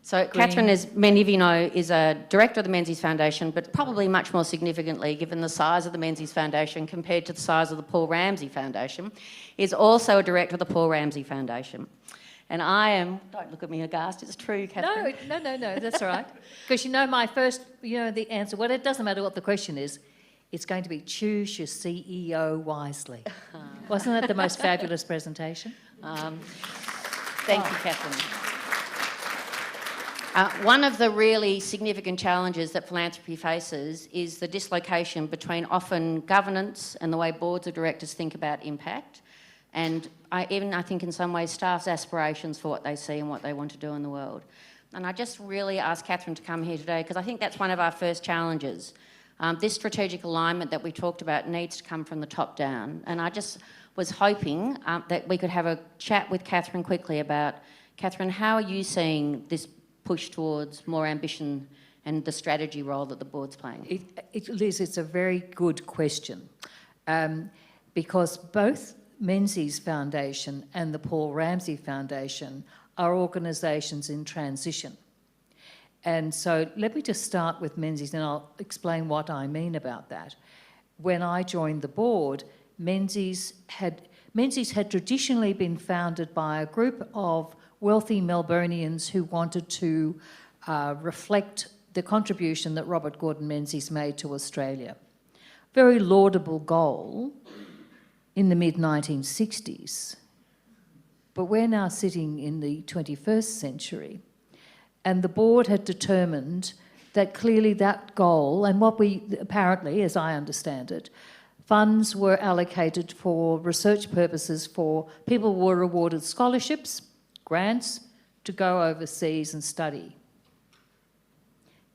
So Kathryn, as many of you know, is a director of the Menzies Foundation, but probably much more significantly, given the size of the Menzies Foundation compared to the size of the Paul Ramsay Foundation, is also a director of the Paul Ramsay Foundation. And I am, don't look at me aghast, it's true, Kathryn. No, that's all right. Because you know the answer, well, it doesn't matter what the question is, it's going to be choose your CEO wisely. Wasn't that the most fabulous presentation? Thank you, Kathryn. One of the really significant challenges that philanthropy faces is the dislocation between often governance and the way boards of directors think about impact, and I think in some ways staff's aspirations for what they see and what they want to do in the world. And I just really asked Kathryn to come here today because I think that's one of our first challenges. This strategic alignment that we talked about needs to come from the top down, and I just was hoping that we could have a chat with Kathryn quickly about, Kathryn, how are you seeing this push towards more ambition and the strategy role that the board's playing? Liz, it's a very good question because both Menzies Foundation and the Paul Ramsay Foundation are organisations in transition. And so let me just start with Menzies and I'll explain what I mean about that. When I joined the board, Menzies had traditionally been founded by a group of wealthy Melburnians who wanted to reflect the contribution that Robert Gordon Menzies made to Australia. Very laudable goal in the mid-1960s. But we're now sitting in the 21st century, and the board had determined that clearly that goal, and what we apparently, as I understand it, funds were allocated for research purposes for people who were awarded scholarships, grants to go overseas and study.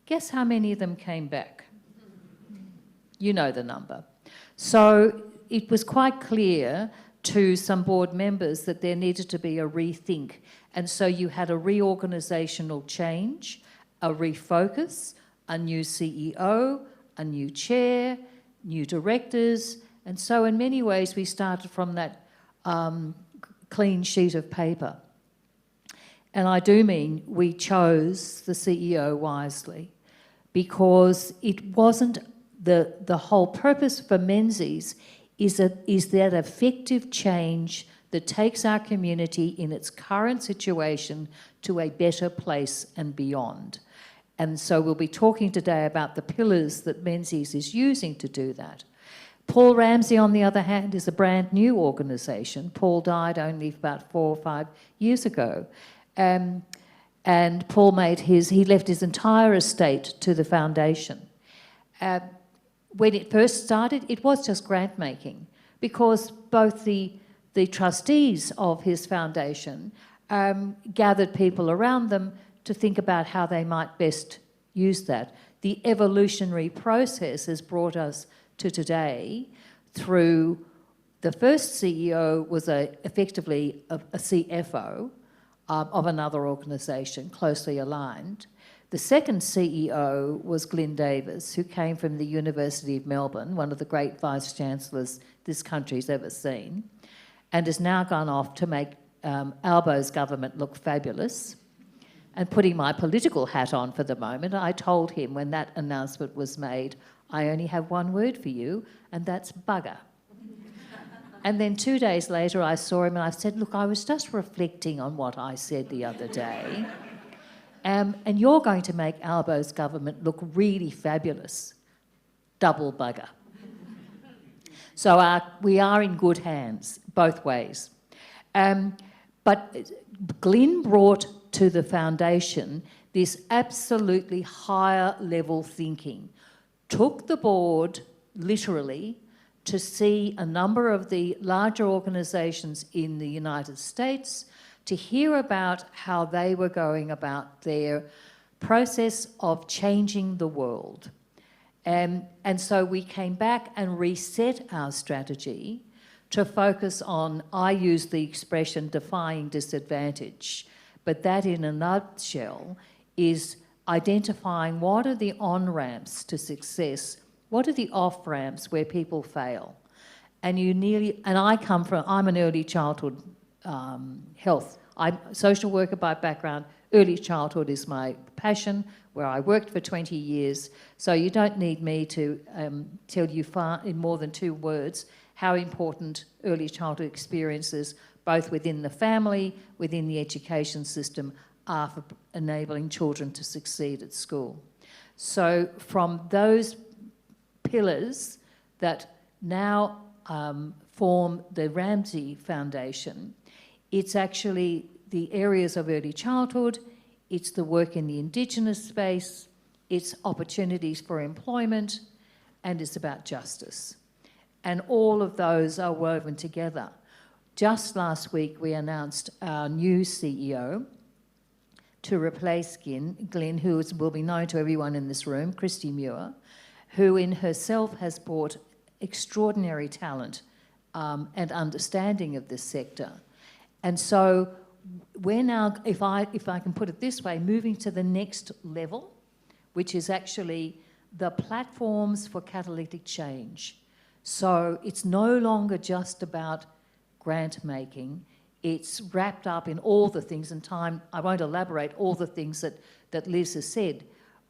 Guess how many of them came back? You know the number. So it was quite clear to some board members that there needed to be a rethink. And so you had a reorganisational change, a refocus, a new CEO, a new chair, new directors. And so in many ways we started from that clean sheet of paper. And I do mean we chose the CEO wisely because it wasn't the whole purpose for Menzies is that effective change that takes our community in its current situation to a better place and beyond. And so we'll be talking today about the pillars that Menzies is using to do that. Paul Ramsay, on the other hand, is a brand new organisation. Paul died only about 4 or 5 years ago. And Paul he left his entire estate to the foundation. When it first started, it was just grant making because both the trustees of his foundation gathered people around them to think about how they might best use that. The evolutionary process has brought us to today through the first CEO was effectively a CFO of another organisation closely aligned. The second CEO was Glyn Davis, who came from the University of Melbourne, one of the great vice-chancellors this country's ever seen, and has now gone off to make Albo's government look fabulous. And putting my political hat on for the moment, I told him when that announcement was made, I only have one word for you, and that's bugger. And then 2 days later I saw him and I said, look, I was just reflecting on what I said the other day. And you're going to make Albo's government look really fabulous. Double bugger. So we are in good hands, both ways. But Glyn brought to the foundation this absolutely higher level thinking. Took the board, literally, to see a number of the larger organisations in the United States, to hear about how they were going about their process of changing the world. And so we came back and reset our strategy to focus on, I use the expression defying disadvantage, but that in a nutshell is identifying what are the on-ramps to success, what are the off-ramps where people fail. And I'm an early childhood health. I'm a social worker by background, early childhood is my passion, where I worked for 20 years. So you don't need me to tell you far in more than 2 words how important early childhood experiences, both within the family, within the education system, are for enabling children to succeed at school. So from those pillars that now form the Menzies Foundation, it's actually the areas of early childhood, it's the work in the Indigenous space, it's opportunities for employment, and it's about justice. And all of those are woven together. Just last week, we announced our new CEO to replace Glenn, who will be known to everyone in this room, Christy Muir, who in herself has brought extraordinary talent and understanding of this sector. And so we're now, if I can put it this way, moving to the next level, which is actually the platforms for catalytic change. So it's no longer just about grant making, it's wrapped up in all the things, and time, I won't elaborate all the things that Liz has said,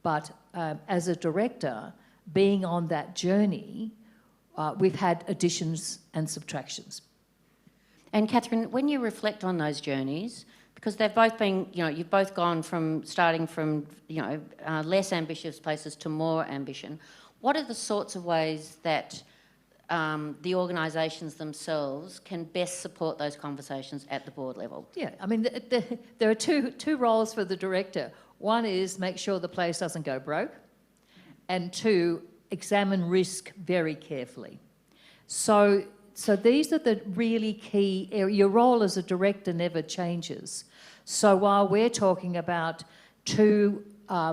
but as a director, being on that journey, we've had additions and subtractions. And Kathryn, when you reflect on those journeys, because they've both been, you've both gone from starting from, less ambitious places to more ambition, what are the sorts of ways that the organisations themselves can best support those conversations at the board level? Yeah, I mean, there are two roles for the director. One is make sure the place doesn't go broke, and 2, examine risk very carefully. So these are the really key areas. Your role as a director never changes. So while we're talking about 2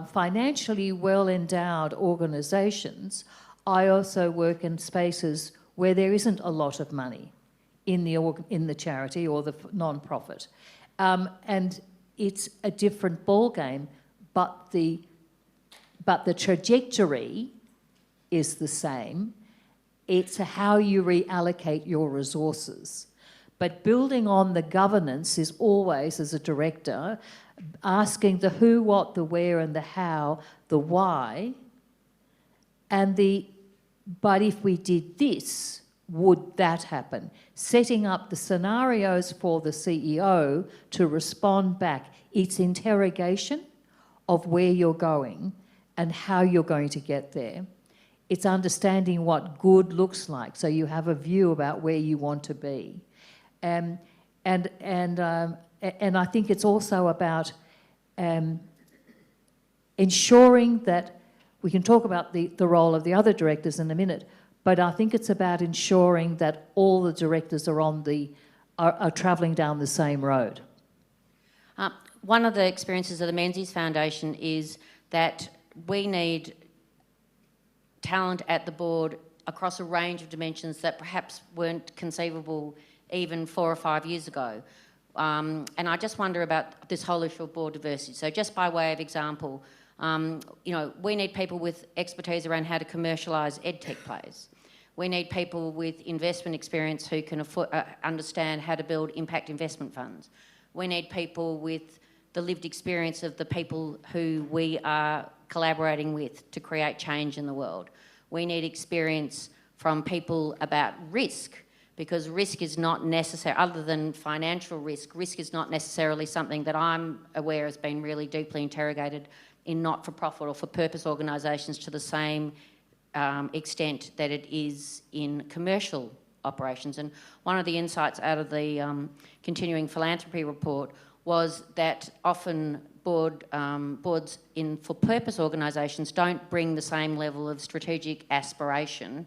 financially well-endowed organisations, I also work in spaces where there isn't a lot of money in the charity or the non-profit. And it's a different ballgame, but the trajectory is the same. It's how you reallocate your resources. But building on the governance is always, as a director, asking the who, what, the where and the how, the why, and but if we did this, would that happen? Setting up the scenarios for the CEO to respond back. It's interrogation of where you're going and how you're going to get there. It's understanding what good looks like, so you have a view about where you want to be. And I think it's also about ensuring that we can talk about the role of the other directors in a minute, but I think it's about ensuring that all the directors are travelling down the same road. One of the experiences of the Menzies Foundation is that we need talent at the board across a range of dimensions that perhaps weren't conceivable even 4 or 5 years ago. And I just wonder about this whole issue of board diversity. So just by way of example, we need people with expertise around how to commercialise edtech plays. We need people with investment experience who can understand how to build impact investment funds. We need people with the lived experience of the people who we are collaborating with to create change in the world. We need experience from people about risk, because risk is not necessary, other than financial risk is not necessarily something that I'm aware has been really deeply interrogated in not-for-profit or for-purpose organisations to the same extent that it is in commercial operations. And one of the insights out of the continuing philanthropy report was that often boards in for-purpose organisations don't bring the same level of strategic aspiration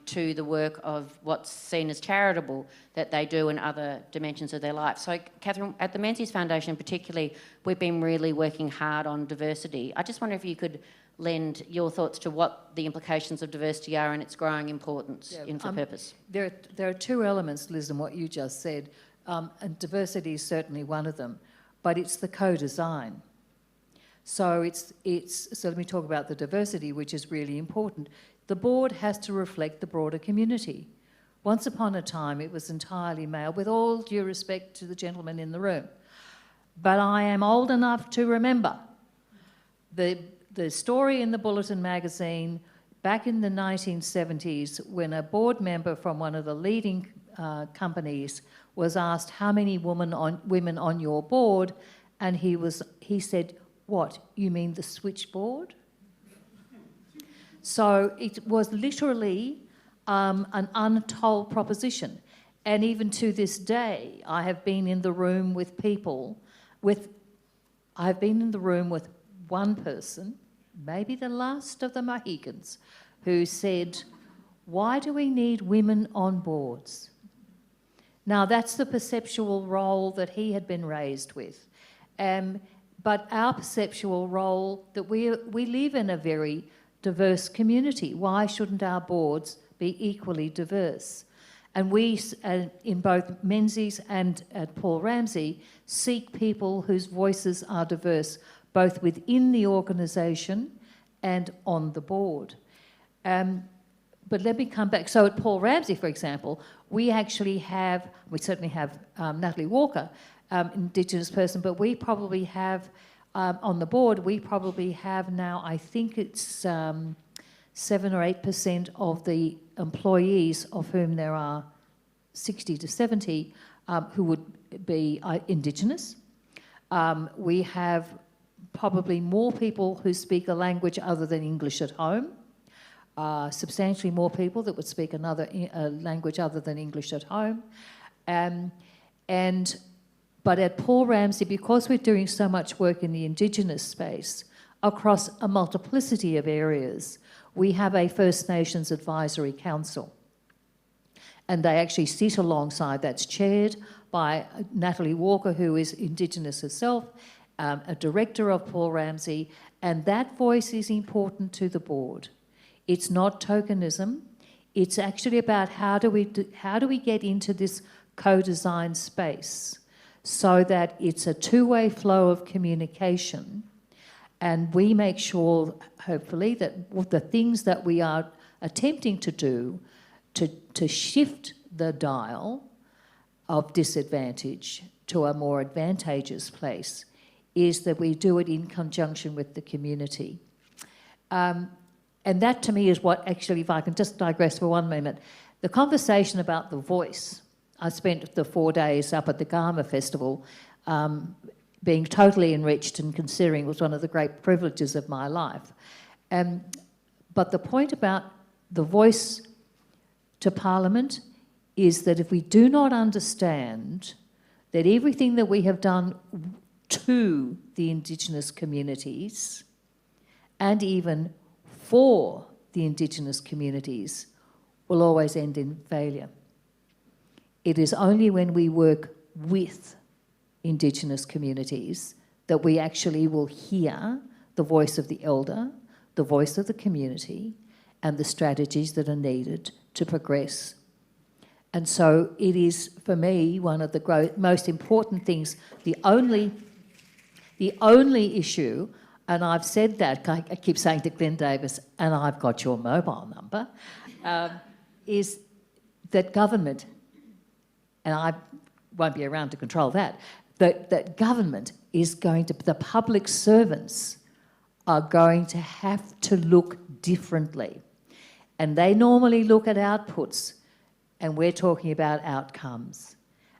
to the work of what's seen as charitable that they do in other dimensions of their life. So, Kathryn, at the Menzies Foundation particularly, we've been really working hard on diversity. I just wonder if you could lend your thoughts to what the implications of diversity are and its growing importance in for-purpose. There are 2 elements, Liz, in what you just said, and diversity is certainly one of them, but it's the co-design. So so let me talk about the diversity, which is really important. The board has to reflect the broader community. Once upon a time, it was entirely male, with all due respect to the gentleman in the room. but I am old enough to remember the story in the Bulletin magazine back in the 1970s when a board member from one of the leading companies was asked how many women on your board, and he said, "What, you mean the switchboard?" So it was literally an untold proposition. And even to this day, I have been in the room with one person, maybe the last of the Mohicans, who said, "Why do we need women on boards?" Now, that's the perceptual role that he had been raised with. But our perceptual role, that we live in a very diverse community. Why shouldn't our boards be equally diverse? And we, in both Menzies and at Paul Ramsay, seek people whose voices are diverse, both within the organisation and on the board. But let me come back. So at Paul Ramsay, for example, we certainly have Natalie Walker, Indigenous person, but we probably have, on the board, we probably have now, I think it's 7 or 8% of the employees, of whom there are 60 to 70 who would be Indigenous. We have probably more people who speak a language other than English at home. Substantially more people that would speak another language other than English at home. But at Paul Ramsay, because we're doing so much work in the Indigenous space across a multiplicity of areas, we have a First Nations Advisory Council. And they actually sit alongside, that's chaired by Natalie Walker, who is Indigenous herself, a director of Paul Ramsay, and that voice is important to the board. It's not tokenism. It's actually about how do we get into this co-design space so that it's a two-way flow of communication, and we make sure, hopefully, that the things that we are attempting to do to shift the dial of disadvantage to a more advantageous place is that we do it in conjunction with the community. And that, to me, is what actually, if I can just digress for 1 minute, the conversation about the voice. I spent the 4 days up at the Garma Festival being totally enriched and considering it was one of the great privileges of my life. But the point about the voice to Parliament is that if we do not understand that everything that we have done to the Indigenous communities and even for the Indigenous communities will always end in failure. It is only when we work with Indigenous communities that we actually will hear the voice of the elder, the voice of the community, and the strategies that are needed to progress. And so it is, for me, one of the most important things. The only issue, and I've said that, I keep saying to Glenn Davis, and I've got your mobile number, is that government, and I won't be around to control that government is going to, the public servants are going to have to look differently. And they normally look at outputs, and we're talking about outcomes.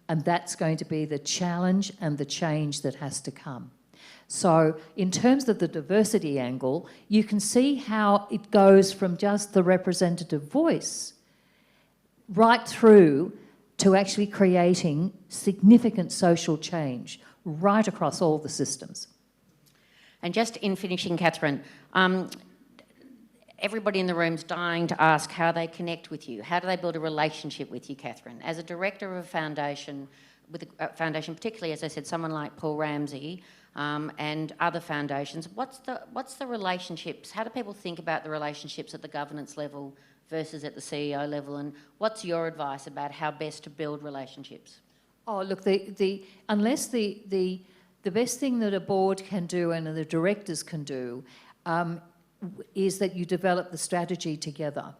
And that's going to be the challenge and the change that has to come. So in terms of the diversity angle, you can see how it goes from just the representative voice right through to actually creating significant social change right across all the systems. And just in finishing, Kathryn, everybody in the room's dying to ask how they connect with you. How do they build a relationship with you, Kathryn? As a director of a foundation, with a foundation, particularly, as I said, someone like Paul Ramsay and other foundations, what's the relationships? How do people think about the relationships at the governance level versus at the CEO level? And what's your advice about how best to build relationships? Oh, look, unless the best thing that a board can do and the directors can do is that you develop the strategy together.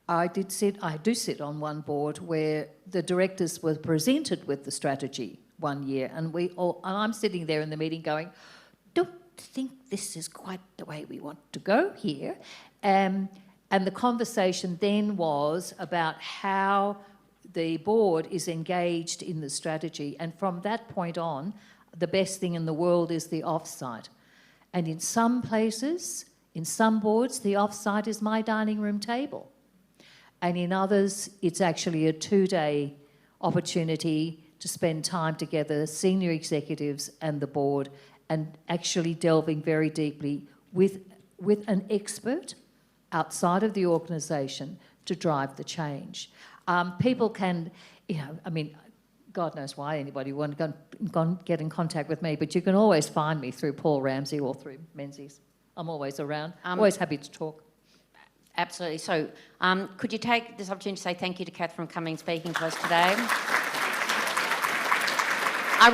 I do sit on one board where the directors were presented with the strategy one year, and I'm sitting there in the meeting going, don't think this is quite the way we want to go here. And the conversation then was about how the board is engaged in the strategy, and from that point on, the best thing in the world is the off-site. And in some places, in some boards, the off-site is my dining room table. And in others, it's actually a 2-day opportunity to spend time together, senior executives and the board, and actually delving very deeply with an expert outside of the organisation to drive the change. People can, God knows why anybody would want to get in contact with me, but you can always find me through Paul Ramsey or through Menzies. I'm always around, always happy to talk. Absolutely. So could you take this opportunity to say thank you to Kathryn for coming and speaking to us today? I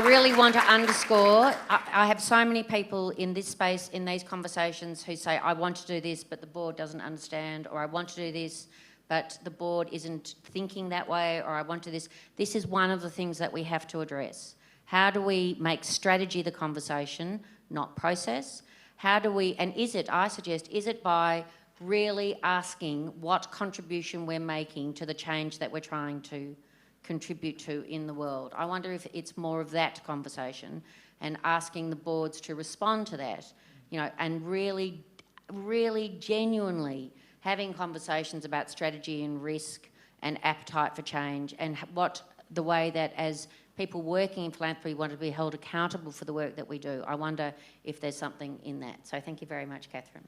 really want to underscore, I have so many people in this space, in these conversations, who say, I want to do this, but the board doesn't understand, or I want to do this, but the board isn't thinking that way, or I want to do this. This is one of the things that we have to address. How do we make strategy the conversation, not process? How do we, and is it, I suggest, is it by really asking what contribution we're making to the change that we're trying to contribute to in the world? I wonder if it's more of that conversation, and asking the boards to respond to that, and really, really genuinely having conversations about strategy and risk and appetite for change, and what the way that as people working in philanthropy want to be held accountable for the work that we do. I wonder if there's something in that. So thank you very much, Kathryn.